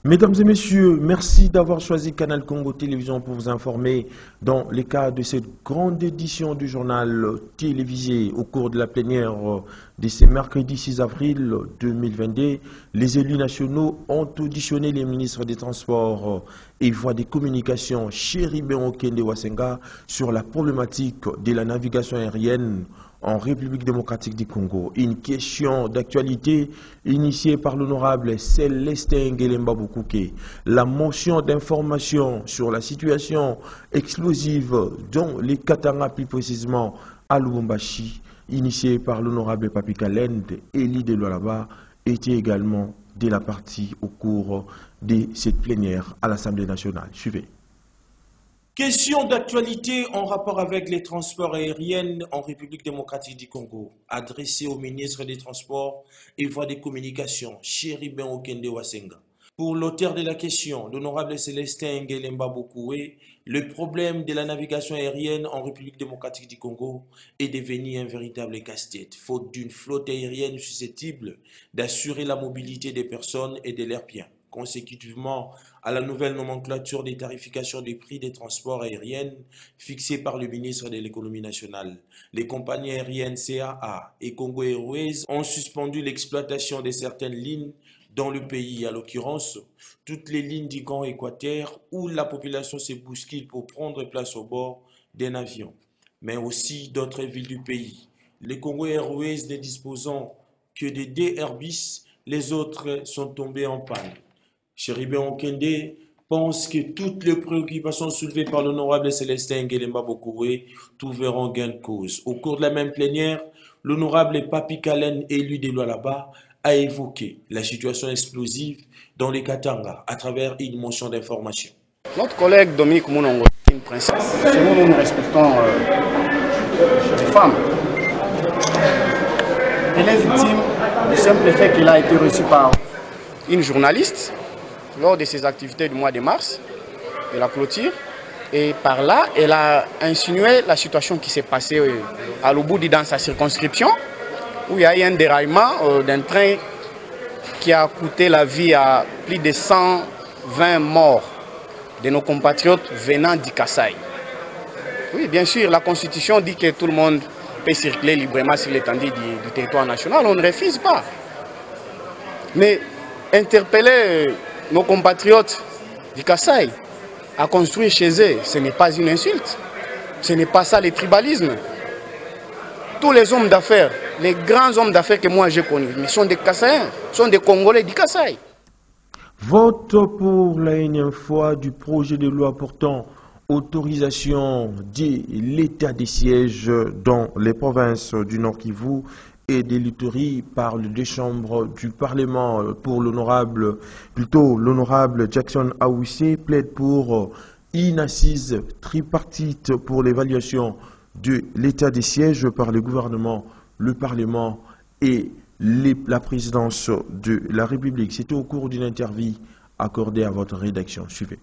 Mesdames et messieurs, merci d'avoir choisi Canal Congo Télévision pour vous informer dans le cadre de cette grande édition du journal télévisé au cours de la plénière de ce mercredi 6 avril 2022. Les élus nationaux ont auditionné les ministres des Transports et Voies des Communications, Chéribin Okende Wasenga, sur la problématique de la navigation aérienne en République démocratique du Congo. Une question d'actualité initiée par l'honorable Célestin Ngelemba Bokouké. La motion d'information sur la situation explosive dans les Katanga, plus précisément à Lubumbashi, initiée par l'honorable Papi Kalend et Elie de Lualaba, était également de la partie au cours de cette plénière à l'Assemblée nationale. Suivez. Question d'actualité en rapport avec les transports aériens en République démocratique du Congo, adressée au ministre des Transports et Voies des Communications, Chéribin Okende Wasenga. Pour l'auteur de la question, l'honorable Célestin Ngelemba Bokoué, le problème de la navigation aérienne en République démocratique du Congo est devenu un véritable casse-tête, faute d'une flotte aérienne susceptible d'assurer la mobilité des personnes et de leurs biens. Consécutivement à la nouvelle nomenclature des tarifications des prix des transports aériens fixée par le ministre de l'économie nationale, les compagnies aériennes CAA et Congo Airways ont suspendu l'exploitation de certaines lignes dans le pays, à l'occurrence toutes les lignes du Grand Équateur où la population se bouscule pour prendre place au bord d'un avion, mais aussi d'autres villes du pays. Les Congo Airways ne disposant que de 2 Airbus, les autres sont tombés en panne. Chéribin Okende pense que toutes les préoccupations soulevées par l'honorable Célestin Ngelemba Bokoué trouveront gain de cause. Au cours de la même plénière, l'honorable Papi Kalen, élu de Lualaba, a évoqué la situation explosive dans les Katanga à travers une motion d'information. Notre collègue Dominique Mounongo est une princesse. C'est nous respectons les femmes. Elle est victime du simple fait qu'elle a été reçue par une journaliste lors de ses activités du mois de mars, de la clôture. Et par là, elle a insinué la situation qui s'est passée à Lubudi dans sa circonscription, où il y a eu un déraillement d'un train qui a coûté la vie à plus de 120 morts de nos compatriotes venant du Kasaï. Oui, bien sûr, la Constitution dit que tout le monde peut circuler librement sur l'étendue du territoire national, on ne refuse pas. Mais interpeller nos compatriotes du Kasaï à construire chez eux, ce n'est pas une insulte. Ce n'est pas ça le tribalisme. Tous les hommes d'affaires, les grands hommes d'affaires que moi j'ai connus, mais sont des Kassaïens, sont des Congolais du Kasaï. Vote pour la énième fois du projet de loi portant autorisation de l'état de siège dans les provinces du Nord Kivu et de l'Ituri par les 2 chambres du Parlement. Pour l'honorable Jackson Awissé plaide pour une assise tripartite pour l'évaluation de l'état des sièges par le gouvernement, le Parlement et la présidence de la République. C'était au cours d'une interview accordée à votre rédaction. Suivez.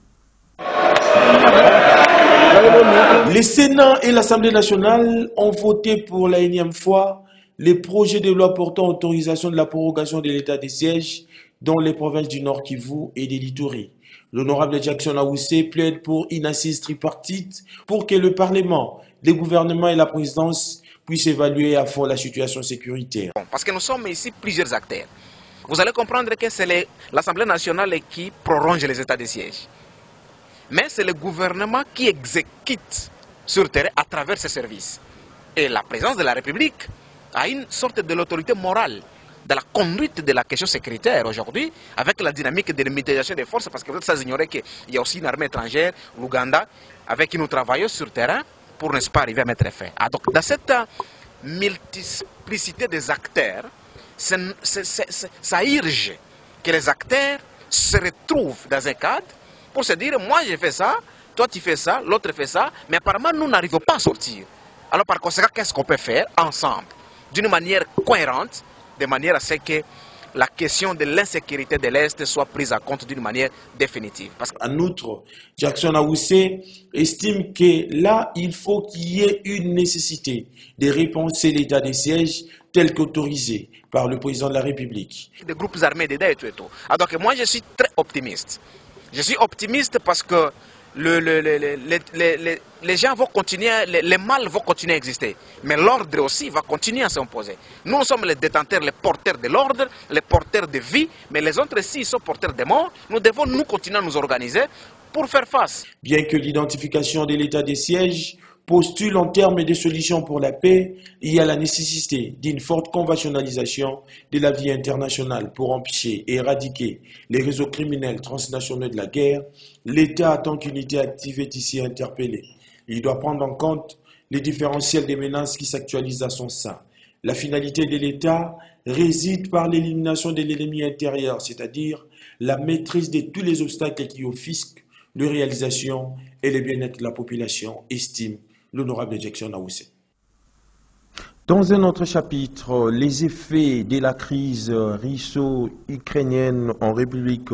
Le Sénat et l'Assemblée nationale ont voté pour la énième fois les projets de loi portant autorisation de la prorogation de l'état des sièges dans les provinces du Nord Kivu et de l'Ituri. L'honorable Jackson Awissé plaide pour une assise tripartite pour que le Parlement, le gouvernement et la présidence puissent évaluer à fond la situation sécuritaire. Parce que nous sommes ici plusieurs acteurs. Vous allez comprendre que c'est l'Assemblée nationale qui prolonge les états de siège. Mais c'est le gouvernement qui exécute sur le terrain à travers ses services. Et la présidence de la République a une sorte de l'autorité morale de la conduite de la question sécuritaire aujourd'hui, avec la dynamique de l'imitation des forces, parce que vous savez ignorer qu'il y a aussi une armée étrangère, l'Ouganda, avec qui nous travaillons sur le terrain pour, n'est-ce pas, arriver à mettre fin. Donc, dans cette multiplicité des acteurs, ça urge que les acteurs se retrouvent dans un cadre pour se dire, moi j'ai fait ça, toi tu fais ça, l'autre fait ça, mais apparemment nous n'arrivons pas à sortir. Alors par conséquent, qu'est-ce qu'on peut faire ensemble, d'une manière cohérente, de manière à ce que la question de l'insécurité de l'Est soit prise en compte d'une manière définitive. En outre, Jackson Awoussé estime que là, il faut qu'il y ait une nécessité de repenser l'état des sièges tel qu'autorisé par le président de la République. Des groupes armés dedans et tout et tout. Donc moi, je suis très optimiste. Je suis optimiste parce que les gens vont continuer, les mâles vont continuer à exister. Mais l'ordre aussi va continuer à s'imposer. Nous sommes les détenteurs, les porteurs de l'ordre, les porteurs de vie, mais les autres, s'ils sont porteurs de mort, nous devons nous continuer à nous organiser pour faire face. Bien que l'identification de l'état des sièges postule en termes de solutions pour la paix, il y a la nécessité d'une forte conventionnalisation de la vie internationale pour empêcher et éradiquer les réseaux criminels transnationaux de la guerre. L'État, en tant qu'unité active, est ici interpellé. Il doit prendre en compte les différentiels des menaces qui s'actualisent à son sein. La finalité de l'État réside par l'élimination de l'ennemi intérieur, c'est-à-dire la maîtrise de tous les obstacles qui offusquent la réalisation et le bien-être de la population, estime l'honorable Jackson Awoussé. Dans un autre chapitre, les effets de la crise russo-ukrainienne en République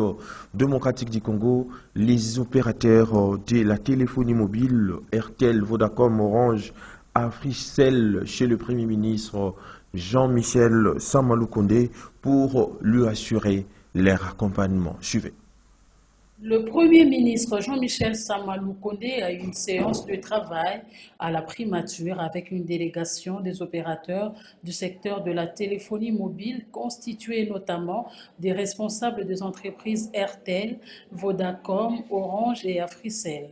démocratique du Congo, les opérateurs de la téléphonie mobile, RTL, Vodacom, Orange, Africell chez le Premier ministre Jean-Michel Samaloukonde pour lui assurer leur accompagnement. Suivez. Le Premier ministre Jean-Michel Samaloukonde a eu une séance de travail à la primature avec une délégation des opérateurs du secteur de la téléphonie mobile constituée notamment des responsables des entreprises RTL, Vodacom, Orange et Africell.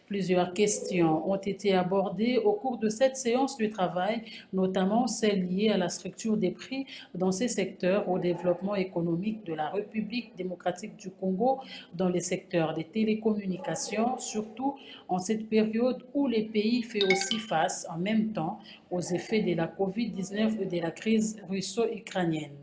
Plusieurs questions ont été abordées au cours de cette séance de travail, notamment celles liées à la structure des prix dans ces secteurs, au développement économique de la République démocratique du Congo dans les secteurs des télécommunications, surtout en cette période où les pays font aussi face en même temps aux effets de la COVID-19 et de la crise russo-ukrainienne.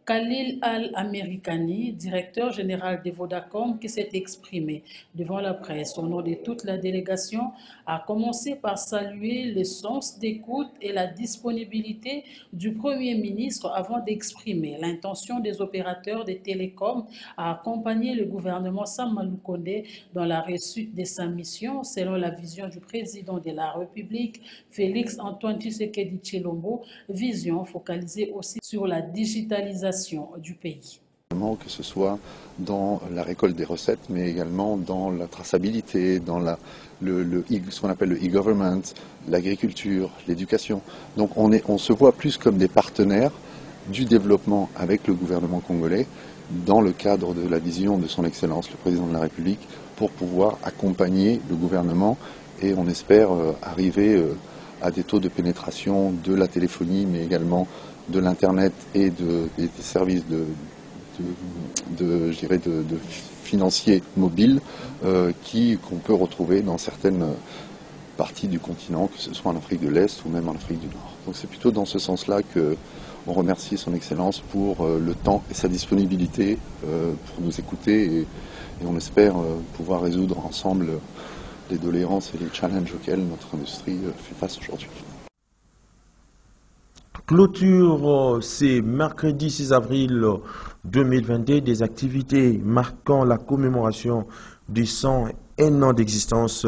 Khalil Al-Amerikani, directeur général de Vodacom, qui s'est exprimé devant la presse au nom de toute la délégation, a commencé par saluer le sens d'écoute et la disponibilité du Premier ministre avant d'exprimer l'intention des opérateurs des télécoms à accompagner le gouvernement Samaloukonde dans la réussite de sa mission, selon la vision du président de la République, Félix Antoine Tshisekedi Tshilombo, vision focalisée aussi sur la digitalisation du pays. Que ce soit dans la récolte des recettes, mais également dans la traçabilité, dans ce qu'on appelle le e-government, l'agriculture, l'éducation. Donc on se voit plus comme des partenaires du développement avec le gouvernement congolais dans le cadre de la vision de son Excellence, le Président de la République, pour pouvoir accompagner le gouvernement et on espère arriver à des taux de pénétration de la téléphonie, mais également de l'Internet et des services de financiers mobiles qu'on peut retrouver dans certaines parties du continent, que ce soit en Afrique de l'Est ou même en Afrique du Nord. Donc c'est plutôt dans ce sens-là qu'on remercie Son Excellence pour le temps et sa disponibilité pour nous écouter et on espère pouvoir résoudre ensemble les doléances et les challenges auxquels notre industrie fait face aujourd'hui. Clôture, c'est mercredi 6 avril 2022, des activités marquant la commémoration des 101 ans d'existence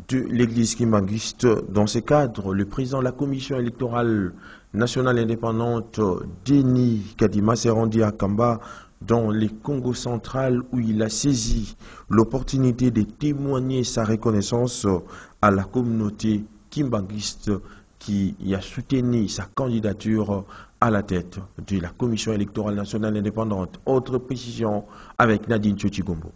de l'église kimbanguiste. Dans ce cadre, le président de la commission électorale nationale indépendante, Denis Kadima, s'est rendu à Kamba, dans le Congo central, où il a saisi l'opportunité de témoigner sa reconnaissance à la communauté kimbanguiste qui a soutenu sa candidature à la tête de la Commission électorale nationale indépendante. Autre précision avec Nadine Tchotchigombo.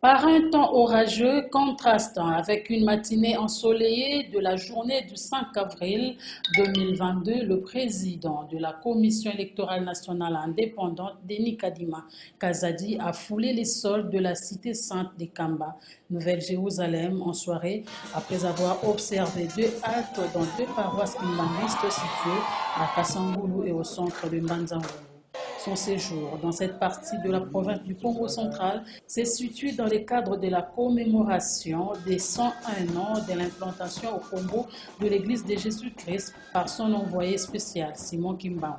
Par un temps orageux contrastant avec une matinée ensoleillée de la journée du 5 avril 2022, le président de la Commission électorale nationale indépendante, Denis Kadima Kazadi, a foulé les sols de la cité sainte de Kamba, Nouvelle-Jérusalem, en soirée, après avoir observé 2 haltes dans 2 paroisses kimbanguistes situées à Kassangoulou et au centre de Mbanzangoulou. Son séjour dans cette partie de la province du Congo central s'est situé dans le cadre de la commémoration des 101 ans de l'implantation au Congo de l'église de Jésus-Christ par son envoyé spécial, Simon Kimbangu.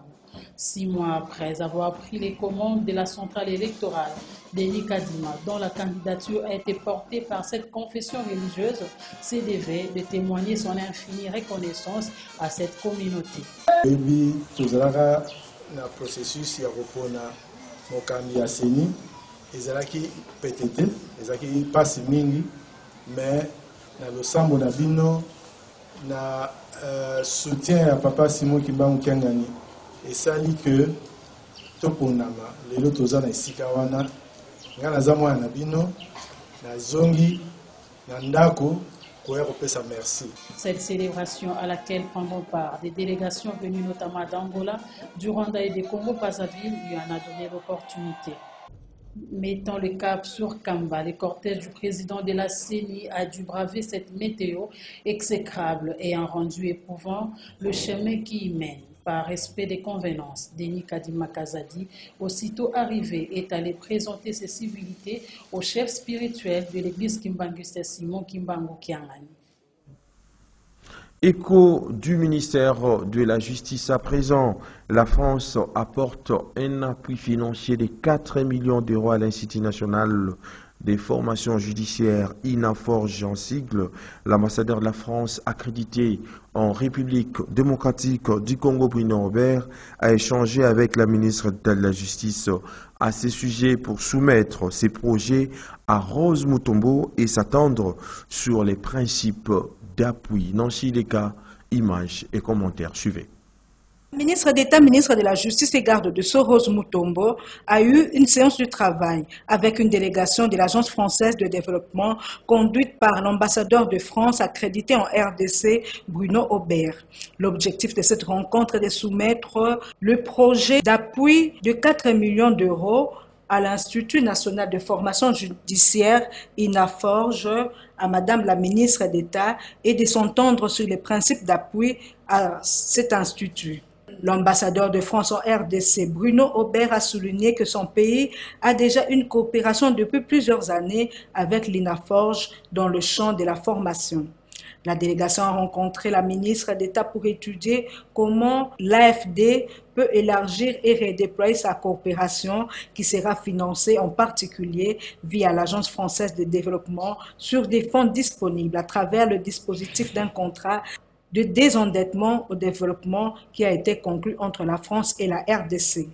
6 mois après avoir pris les commandes de la centrale électorale, Denis Kadima, dont la candidature a été portée par cette confession religieuse, s'est devait de témoigner son infinie reconnaissance à cette communauté. Le processus de Mokambi Aseni, ezalaki petete, ezalaki pasi mingi, mais na losambo na bino na soutien à papa Simon Kimbangu Kiangani et sali que toponama lelo toza na esika wana nga naza mwana na bino na zongi na ndako koya kopesa merci. Cette célébration à laquelle prendront part des délégations venues notamment d'Angola, du Rwanda et des Congo-Brazzaville lui en a donné l'opportunité. Mettant le cap sur Kamba, le cortège du président de la CENI a dû braver cette météo exécrable et en rendu éprouvant le chemin qui y mène. Par respect des convenances, Denis Kadima Kazadi, aussitôt arrivé, est allé présenter ses civilités au chef spirituel de l'église Kimbangu, Simon Kimbangu Kiangani. Écho du ministère de la Justice à présent, la France apporte un appui financier de 4 millions d'euros à l'Institut national des formations judiciaires INAFORGE en sigle. L'ambassadeur de la France accrédité en République démocratique du Congo, Bruno Robert, a échangé avec la ministre de la Justice à ces sujets pour soumettre ses projets à Rose Mutombo et s'attendre sur les principes d'appui. Nancy Leka, images et commentaires, suivez. Ministre d'État, ministre de la Justice et garde de Sceaux, Rose Mutombo, a eu une séance de travail avec une délégation de l'Agence française de développement conduite par l'ambassadeur de France accrédité en RDC, Bruno Aubert. L'objectif de cette rencontre est de soumettre le projet d'appui de 4 millions d'euros à l'Institut national de formation judiciaire INAFORGE, à Madame la ministre d'État, et de s'entendre sur les principes d'appui à cet institut. L'ambassadeur de France en RDC, Bruno Aubert, a souligné que son pays a déjà une coopération depuis plusieurs années avec l'INAFORGE dans le champ de la formation. La délégation a rencontré la ministre d'État pour étudier comment l'AFD peut élargir et redéployer sa coopération qui sera financée en particulier via l'Agence française de développement sur des fonds disponibles à travers le dispositif d'un contrat de désendettement au développement qui a été conclu entre la France et la RDC.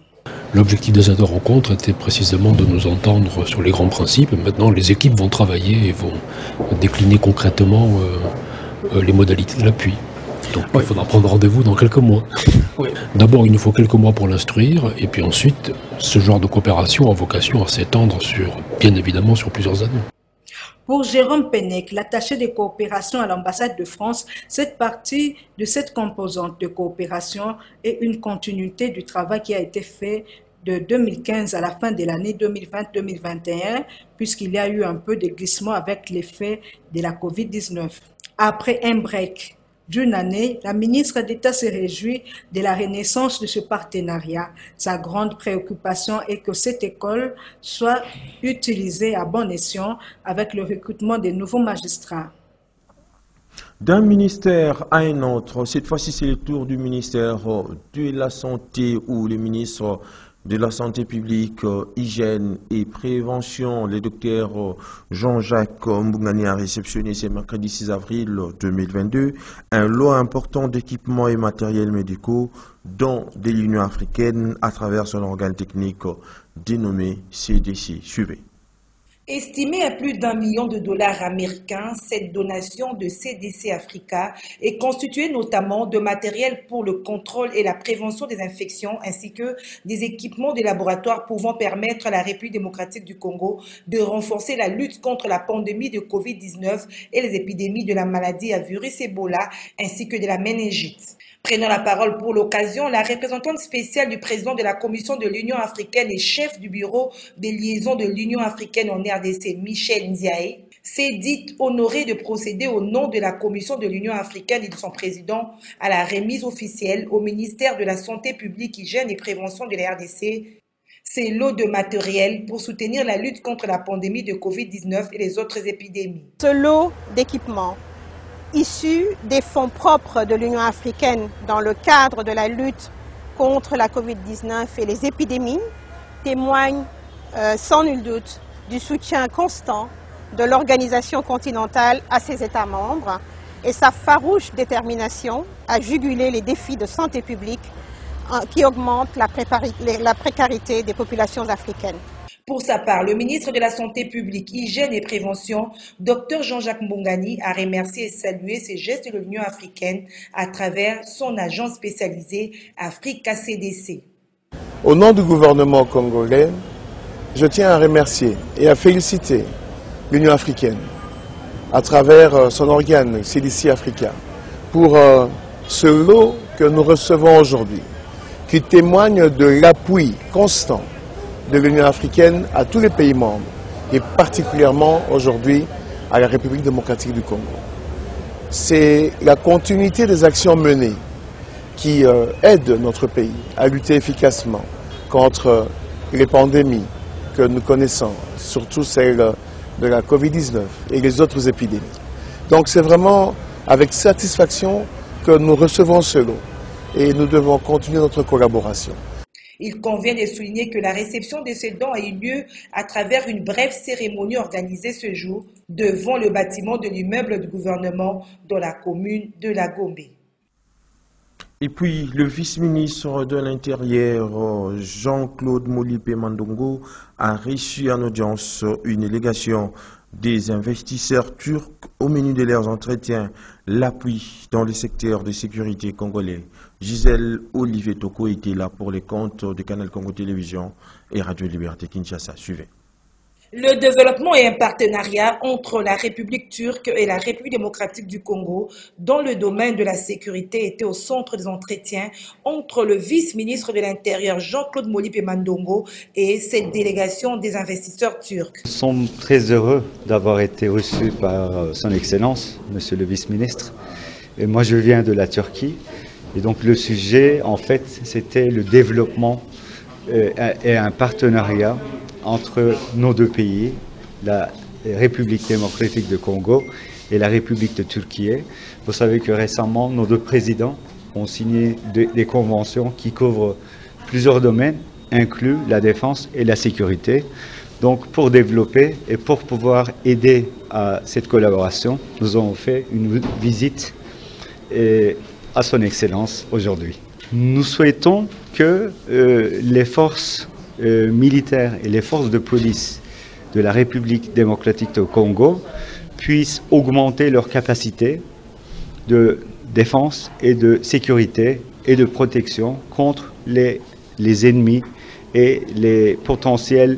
L'objectif de cette rencontre était précisément de nous entendre sur les grands principes. Maintenant, les équipes vont travailler et vont décliner concrètement les modalités de l'appui. Donc il faudra prendre rendez-vous dans quelques mois. Oui. D'abord, il nous faut quelques mois pour l'instruire, et puis ensuite, ce genre de coopération a vocation à s'étendre bien évidemment sur plusieurs années. Pour Jérôme Pennec, l'attaché de coopération à l'ambassade de France, cette partie de cette composante de coopération est une continuité du travail qui a été fait de 2015 à la fin de l'année 2020-2021, puisqu'il y a eu un peu de glissement avec l'effet de la Covid-19. Après un break d'une année, la ministre d'État se réjouit de la renaissance de ce partenariat. Sa grande préoccupation est que cette école soit utilisée à bon escient avec le recrutement de nouveaux magistrats. D'un ministère à un autre, cette fois-ci c'est le tour du ministère de la Santé où le ministre de la Santé publique, hygiène et prévention, le docteur Jean-Jacques Mbungani a réceptionné ce mercredi 6 avril 2022 un lot important d'équipements et matériels médicaux dont de l'Union africaine à travers son organe technique dénommé CDC. Suivez. Estimée à plus d'1 million de dollars américains, cette donation de CDC Africa est constituée notamment de matériel pour le contrôle et la prévention des infections ainsi que des équipements de laboratoire pouvant permettre à la République démocratique du Congo de renforcer la lutte contre la pandémie de Covid-19 et les épidémies de la maladie à virus Ebola ainsi que de la méningite. Prenant la parole pour l'occasion, la représentante spéciale du président de la Commission de l'Union africaine et chef du bureau des liaisons de l'Union africaine en RDC, Michel Ndiaye, s'est dite honorée de procéder au nom de la Commission de l'Union africaine et de son président à la remise officielle au ministère de la Santé publique, Hygiène et Prévention de la RDC ces lots de matériel pour soutenir la lutte contre la pandémie de Covid-19 et les autres épidémies. Ce lot d'équipements issus des fonds propres de l'Union africaine dans le cadre de la lutte contre la Covid-19 et les épidémies témoigne sans nul doute du soutien constant de l'organisation continentale à ses États membres et sa farouche détermination à juguler les défis de santé publique qui augmentent la précarité des populations africaines. Pour sa part, le ministre de la Santé publique, Hygiène et Prévention, Dr Jean-Jacques Mbongani, a remercié et salué ces gestes de l'Union africaine à travers son agence spécialisée Africa CDC. Au nom du gouvernement congolais, je tiens à remercier et à féliciter l'Union africaine à travers son organe CDC Africa pour ce lot que nous recevons aujourd'hui, qui témoigne de l'appui constant de l'Union africaine à tous les pays membres et particulièrement aujourd'hui à la République démocratique du Congo. C'est la continuité des actions menées qui aident notre pays à lutter efficacement contre les pandémies que nous connaissons, surtout celle de la Covid-19 et les autres épidémies. Donc c'est vraiment avec satisfaction que nous recevons ce lot et nous devons continuer notre collaboration. Il convient de souligner que la réception de ces dons a eu lieu à travers une brève cérémonie organisée ce jour devant le bâtiment de l'immeuble du gouvernement dans la commune de La Gombe. Et puis, le vice-ministre de l'Intérieur, Jean-Claude Molipe Mandongo, a reçu en audience une délégation des investisseurs turcs au menu de leurs entretiens, l'appui dans le secteur de sécurité congolais. Gisèle Olivier Toko était là pour les comptes de Canal Congo Télévision et Radio Liberté Kinshasa. Suivez. Le développement est un partenariat entre la République turque et la République démocratique du Congo dans le domaine de la sécurité était au centre des entretiens entre le vice-ministre de l'Intérieur Jean-Claude Molipe Mandongo et cette délégation des investisseurs turcs. Nous sommes très heureux d'avoir été reçus par son Excellence, Monsieur le vice-ministre. Et moi je viens de la Turquie et donc le sujet en fait c'était le développement et un partenariat entre nos deux pays, la République démocratique du Congo et la République de Turquie. Vous savez que récemment, nos deux présidents ont signé des conventions qui couvrent plusieurs domaines, inclus la défense et la sécurité. Donc pour développer et pour pouvoir aider à cette collaboration, nous avons fait une visite à son Excellence aujourd'hui. Nous souhaitons que les forces militaires et les forces de police de la République démocratique du Congo puissent augmenter leurs capacités de défense et de sécurité et de protection contre les ennemis et les potentiels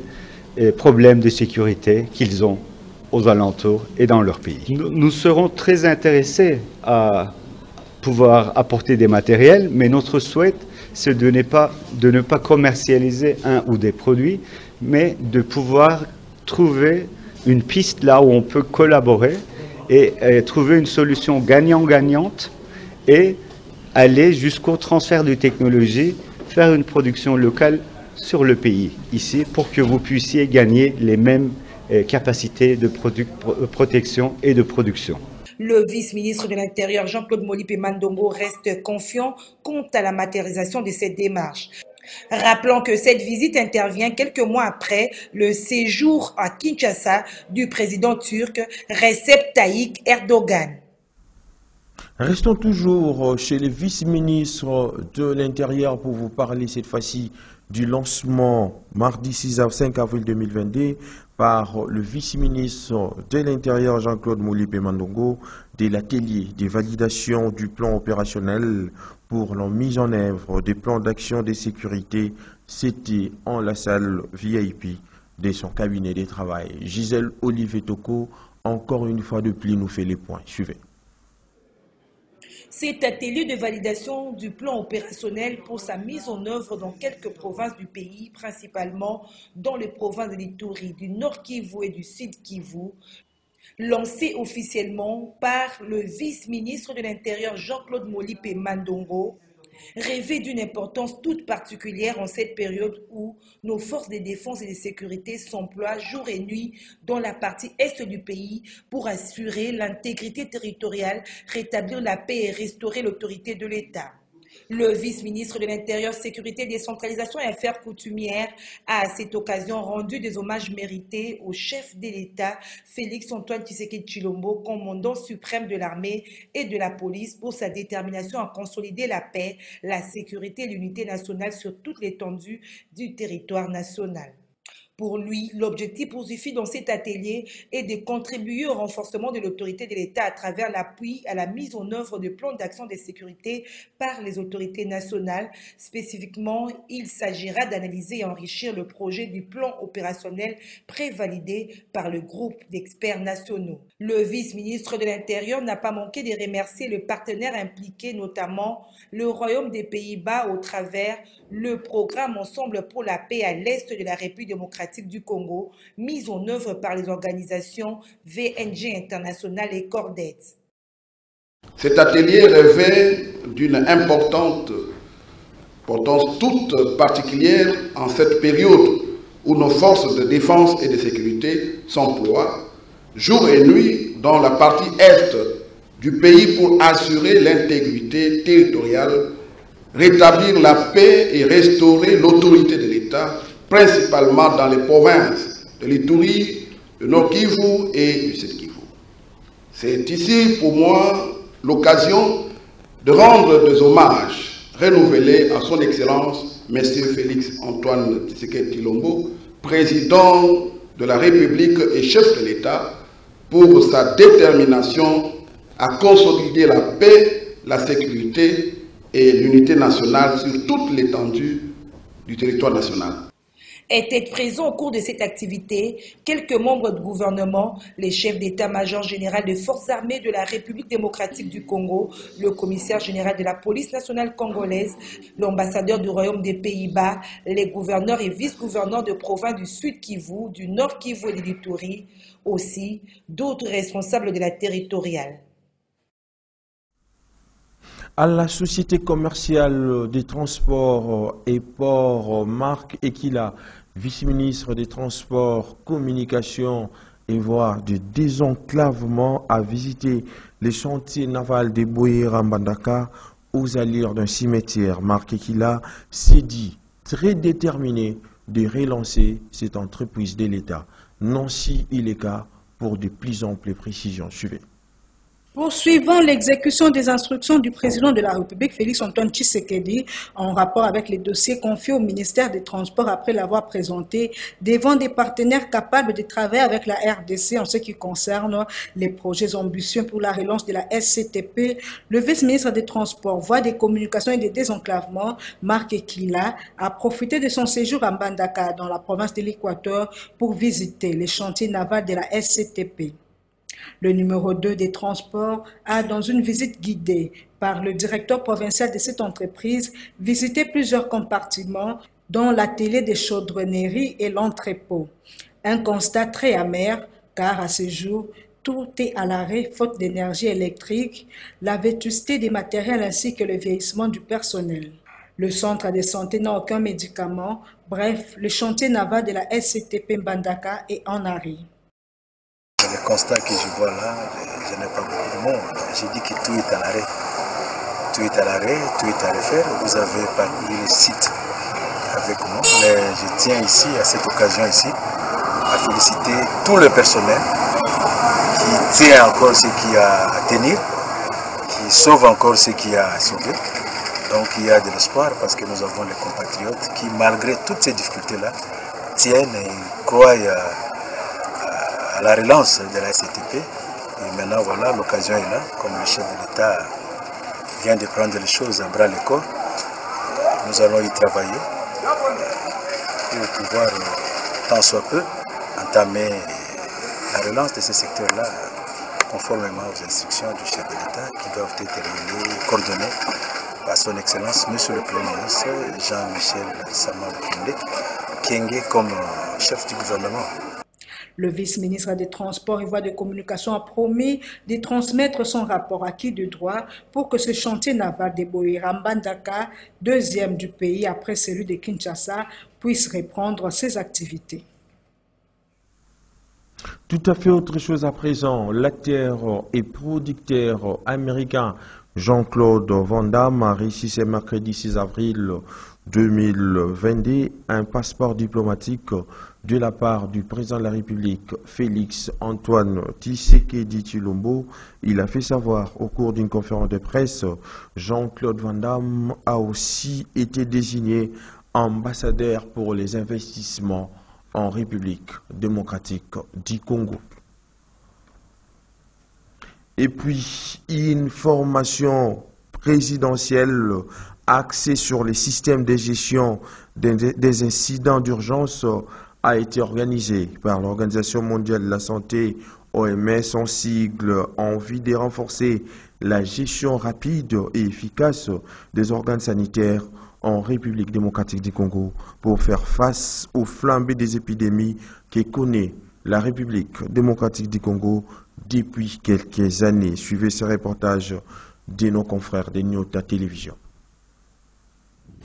problèmes de sécurité qu'ils ont aux alentours et dans leur pays. Nous serons très intéressés à pouvoir apporter des matériels, mais notre souhait c'est de ne pas commercialiser un ou des produits, mais de pouvoir trouver une piste là où on peut collaborer et trouver une solution gagnant-gagnante et aller jusqu'au transfert de technologie, faire une production locale sur le pays, ici, pour que vous puissiez gagner les mêmes capacités de protection et de production. Le vice-ministre de l'Intérieur, Jean-Claude Molipe Mandongo, reste confiant quant à la matérialisation de cette démarche. Rappelons que cette visite intervient quelques mois après le séjour à Kinshasa du président turc Recep Tayyip Erdogan. Restons toujours chez les vice-ministres de l'Intérieur pour vous parler cette fois-ci du lancement mardi 5 avril 2022 par le vice-ministre de l'Intérieur Jean-Claude Molipe Mandongo de l'atelier de validation du plan opérationnel pour la mise en œuvre des plans d'action de sécurité. C'était en la salle VIP de son cabinet de travail. Gisèle Olivier Toko, encore une fois de plus, nous fait les points. Suivez. Cet atelier de validation du plan opérationnel pour sa mise en œuvre dans quelques provinces du pays, principalement dans les provinces de l'Ituri, du Nord Kivu et du Sud Kivu, lancé officiellement par le vice-ministre de l'Intérieur Jean-Claude Molipe Mandongo, revêt d'une importance toute particulière en cette période où nos forces de défense et de sécurité s'emploient jour et nuit dans la partie est du pays pour assurer l'intégrité territoriale, rétablir la paix et restaurer l'autorité de l'État. Le vice-ministre de l'Intérieur, Sécurité, Décentralisation et Affaires coutumières a à cette occasion rendu des hommages mérités au chef de l'État, Félix-Antoine Tshisekedi Tshilombo, commandant suprême de l'armée et de la police, pour sa détermination à consolider la paix, la sécurité et l'unité nationale sur toute l'étendue du territoire national. Pour lui, l'objectif poursuivi dans cet atelier est de contribuer au renforcement de l'autorité de l'État à travers l'appui à la mise en œuvre de plans d'action de sécurité par les autorités nationales. Spécifiquement, il s'agira d'analyser et enrichir le projet du plan opérationnel prévalidé par le groupe d'experts nationaux. Le vice-ministre de l'Intérieur n'a pas manqué de remercier le partenaire impliqué, notamment le Royaume des Pays-Bas, au travers le programme Ensemble pour la paix à l'Est de la République démocratique du Congo, mis en œuvre par les organisations VNG International et Cordet. Cet atelier revêt d'une importance toute particulière en cette période où nos forces de défense et de sécurité s'emploient jour et nuit dans la partie est du pays pour assurer l'intégrité territoriale, rétablir la paix et restaurer l'autorité de l'État, principalement dans les provinces de l'Ituri, de Nord Kivu et du Sud Kivu. C'est ici pour moi l'occasion de rendre des hommages renouvelés à son Excellence, M. Félix-Antoine Tshisekedi Tshilombo, président de la République et chef de l'État, pour sa détermination à consolider la paix, la sécurité et l'unité nationale sur toute l'étendue du territoire national. Étaient présents au cours de cette activité quelques membres du gouvernement, les chefs d'état-major général des forces armées de la République démocratique du Congo, le commissaire général de la police nationale congolaise, l'ambassadeur du Royaume des Pays-Bas, les gouverneurs et vice-gouverneurs de provinces du Sud Kivu, du Nord Kivu et de l'Ituri, aussi d'autres responsables de la territoriale. À la société commerciale des transports et ports, Marc Ekila, vice-ministre des Transports, Communications et voies de désenclavement, a visité les chantiers navals de Boye-Rambandaka aux allures d'un cimetière. Marc Ekila s'est dit très déterminé de relancer cette entreprise de l'État. Nancy Ileka pour de plus amples précisions. Suivez. Poursuivant l'exécution des instructions du président de la République, Félix-Antoine Tshisekedi, en rapport avec les dossiers confiés au ministère des Transports après l'avoir présenté devant des partenaires capables de travailler avec la RDC en ce qui concerne les projets ambitieux pour la relance de la SCTP, le vice-ministre des Transports, Voies des Communications et des Désenclavements, Marc Ekila, a profité de son séjour à Mbandaka, dans la province de l'Équateur, pour visiter les chantiers navals de la SCTP. Le numéro 2 des transports a, dans une visite guidée par le directeur provincial de cette entreprise, visité plusieurs compartiments, dont l'atelier des chaudronneries et l'entrepôt. Un constat très amer, car à ce jour, tout est à l'arrêt faute d'énergie électrique, la vétusté des matériels ainsi que le vieillissement du personnel. Le centre de santé n'a aucun médicament, bref, le chantier naval de la SCTP Mbandaka est en arrêt. Le constat que je vois là, je n'ai pas beaucoup de monde. J'ai dit que tout est à l'arrêt. Tout est à l'arrêt, tout est à refaire. Vous avez parcouru le site avec moi. Mais je tiens ici, à cette occasion ici, à féliciter tout le personnel qui tient encore ce qu'il y a à tenir, qui sauve encore ce qu'il y a à sauver. Donc il y a de l'espoir parce que nous avons les compatriotes qui, malgré toutes ces difficultés-là, tiennent et croient à la relance de la SCTP. Et maintenant, voilà, l'occasion est là, comme le chef de l'État vient de prendre les choses à bras le corps. Nous allons y travailler pour pouvoir, tant soit peu, entamer la relance de ce secteur-là, conformément aux instructions du chef de l'État, qui doivent être réglées, coordonnées par son Excellence, Monsieur le Premier ministre Jean-Michel Sama Lukonde Kyenge, comme chef du gouvernement. Le vice-ministre des Transports et Voies de Communication a promis de transmettre son rapport acquis de droit pour que ce chantier naval de Boye-Rambandaka, deuxième du pays après celui de Kinshasa, puisse reprendre ses activités. Tout à fait autre chose à présent. L'acteur et producteur américain Jean-Claude Van Damme a réussi ce mercredi 6 avril 2022 un passeport diplomatique de la part du président de la République, Félix Antoine Tshisekedi Tshilombo. Il a fait savoir au cours d'une conférence de presse, Jean-Claude Van Damme a aussi été désigné ambassadeur pour les investissements en République démocratique du Congo. Et puis, une formation présidentielle axée sur les systèmes de gestion des incidents d'urgence a été organisée par l'Organisation mondiale de la santé, OMS en sigle, en vue de renforcer la gestion rapide et efficace des organes sanitaires en République démocratique du Congo pour faire face aux flambées des épidémies que connaît la République démocratique du Congo depuis quelques années. Suivez ce reportage de nos confrères de Nyota Télévision.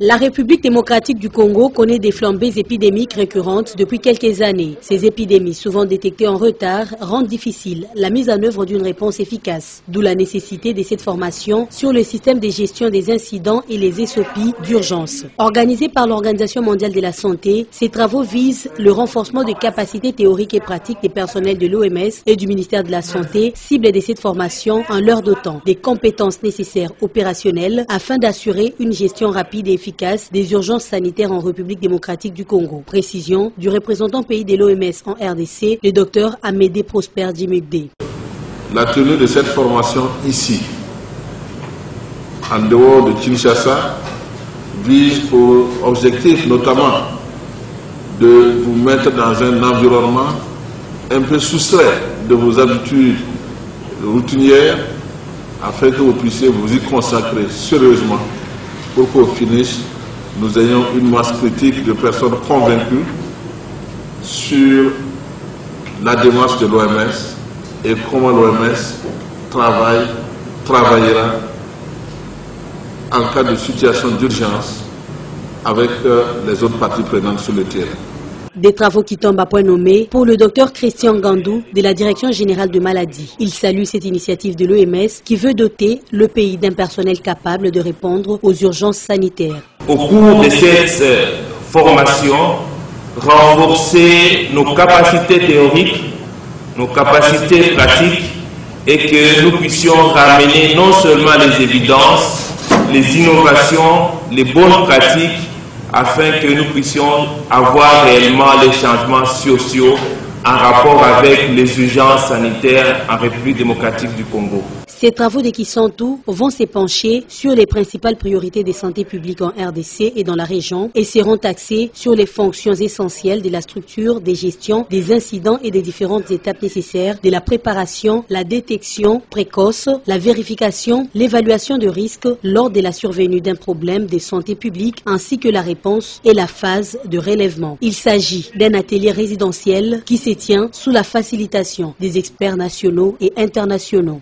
La République démocratique du Congo connaît des flambées épidémiques récurrentes depuis quelques années. Ces épidémies, souvent détectées en retard, rendent difficile la mise en œuvre d'une réponse efficace. D'où la nécessité de cette formation sur le système de gestion des incidents et les SOP d'urgence. Organisés par l'Organisation mondiale de la santé, ces travaux visent le renforcement des capacités théoriques et pratiques des personnels de l'OMS et du ministère de la Santé, cible de cette formation en leur dotant des compétences nécessaires opérationnelles afin d'assurer une gestion rapide et efficace des urgences sanitaires en République démocratique du Congo. Précision du représentant pays de l'OMS en RDC, le docteur Amédée Prosper Djimugde. La tenue de cette formation ici, en dehors de Kinshasa, vise pour objectif notamment de vous mettre dans un environnement un peu soustrait de vos habitudes routinières afin que vous puissiez vous y consacrer sérieusement pour qu'au finish, nous ayons une masse critique de personnes convaincues sur la démarche de l'OMS et comment l'OMS travaillera en cas de situation d'urgence avec les autres parties prenantes sur le terrain. Des travaux qui tombent à point nommé pour le docteur Christian Gandou de la Direction générale de maladies. Il salue cette initiative de l'OMS qui veut doter le pays d'un personnel capable de répondre aux urgences sanitaires. Au cours de cette formation, renforcer nos capacités théoriques, nos capacités pratiques et que nous puissions ramener non seulement les évidences, les innovations, les bonnes pratiques, afin que nous puissions avoir réellement les changements sociaux en rapport avec les urgences sanitaires en République démocratique du Congo. Ces travaux de Kisantou vont s'épancher sur les principales priorités de santé publique en RDC et dans la région et seront axés sur les fonctions essentielles de la structure, des gestions, des incidents et des différentes étapes nécessaires de la préparation, la détection précoce, la vérification, l'évaluation de risques lors de la survenue d'un problème de santé publique ainsi que la réponse et la phase de relèvement. Il s'agit d'un atelier résidentiel qui se tient sous la facilitation des experts nationaux et internationaux.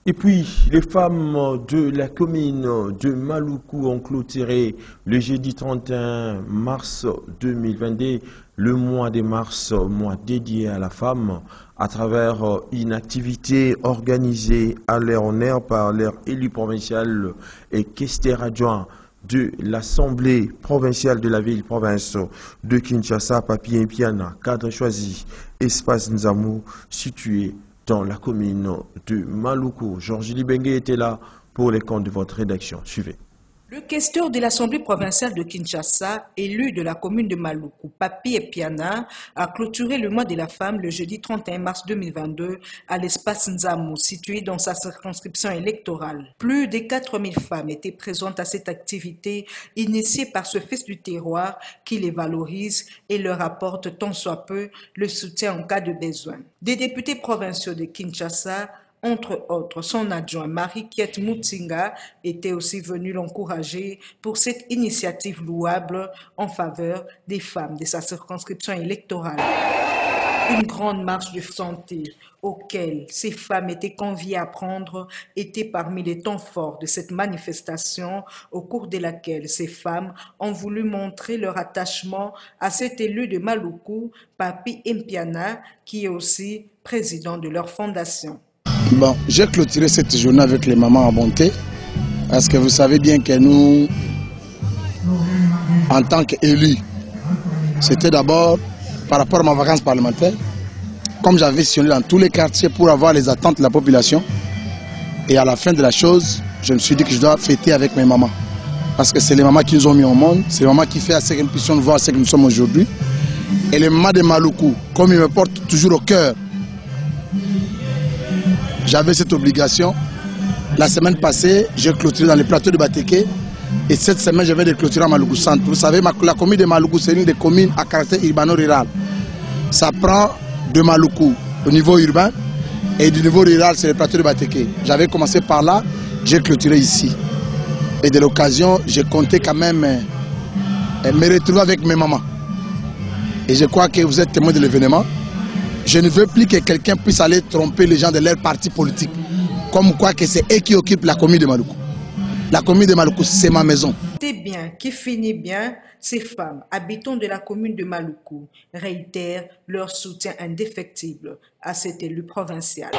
Et puis, les femmes de la commune de Maluku ont clôturé le jeudi 31 mars 2022, le mois de mars, mois dédié à la femme, à travers une activité organisée à leur honneur par leur élu provincial et questeur adjoint de l'Assemblée provinciale de la ville-province de Kinshasa, Papi Mpiana, cadre choisi, espace Nzamou, situé dans la commune de Maluku. Georges Libengue était là pour les comptes de votre rédaction. Suivez. Le questeur de l'Assemblée provinciale de Kinshasa, élu de la commune de Maluku, Papi Mpiana, a clôturé le mois de la femme le jeudi 31 mars 2022 à l'espace Nzamou, situé dans sa circonscription électorale. Plus de 4000 femmes étaient présentes à cette activité initiée par ce fils du terroir qui les valorise et leur apporte tant soit peu le soutien en cas de besoin. Des députés provinciaux de Kinshasa, entre autres, son adjoint Marie-Kiet Mutsinga était aussi venu l'encourager pour cette initiative louable en faveur des femmes de sa circonscription électorale. Une grande marche de santé auquel ces femmes étaient conviées à prendre était parmi les temps forts de cette manifestation au cours de laquelle ces femmes ont voulu montrer leur attachement à cet élu de Maluku, Papi Mpiana, qui est aussi président de leur fondation. Bon, j'ai clôturé cette journée avec les mamans en bonté, parce que vous savez bien que nous, en tant qu'élus, c'était d'abord par rapport à ma vacance parlementaire, comme j'avais sillonné dans tous les quartiers pour avoir les attentes de la population, et à la fin de la chose, je me suis dit que je dois fêter avec mes mamans. Parce que c'est les mamans qui nous ont mis au monde, c'est les mamans qui font à ce que nous puissions voir ce que nous sommes aujourd'hui. Et les mamans de Maluku, comme ils me portent toujours au cœur, j'avais cette obligation. La semaine passée, j'ai clôturé dans les plateaux de Bateke. Et cette semaine, je vais de clôturer à Maluku Centre. Vous savez, la commune de Maluku, c'est une des communes à caractère urbano-rural. Ça prend de Maluku au niveau urbain. Et du niveau rural, c'est les plateaux de Bateke. J'avais commencé par là, j'ai clôturé ici. Et de l'occasion, j'ai compté quand même me retrouver avec mes mamans. Et je crois que vous êtes témoin de l'événement. Je ne veux plus que quelqu'un puisse aller tromper les gens de leur parti politique. Comme quoi que c'est eux qui occupent la commune de Maluku. La commune de Maluku, c'est ma maison. C'est bien, qui finit bien, ces femmes, habitants de la commune de Maluku, réitèrent leur soutien indéfectible à cet élu provincial.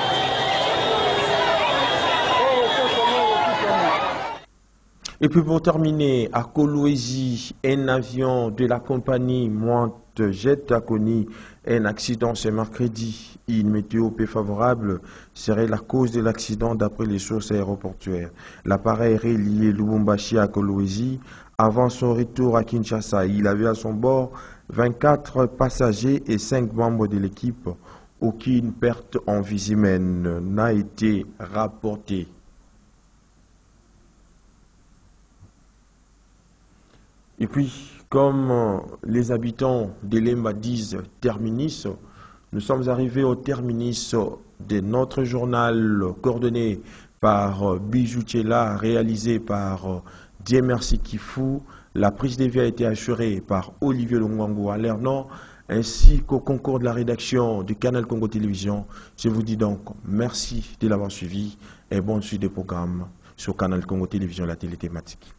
Et puis pour terminer, à Kolwezi, un avion de la compagnie Mointe-Jet a connu un accident ce mercredi. Une météo peu favorable serait la cause de l'accident d'après les sources aéroportuaires. L'appareil relié Lubumbashi à Kolwezi avant son retour à Kinshasa. Il avait à son bord 24 passagers et 5 membres de l'équipe. Aucune perte en vie humaine n'a été rapportée. Et puis, comme les habitants d'Elemba disent terminus, nous sommes arrivés au terminus de notre journal coordonné par Bijou Tchela, réalisé par Dieu Merci Kifou. La prise de vie a été assurée par Olivier Longwango à l'Ernon, ainsi qu'au concours de la rédaction du Canal Congo Télévision. Je vous dis donc merci de l'avoir suivi et bonne suite des programmes sur Canal Congo Télévision, la télé thématique.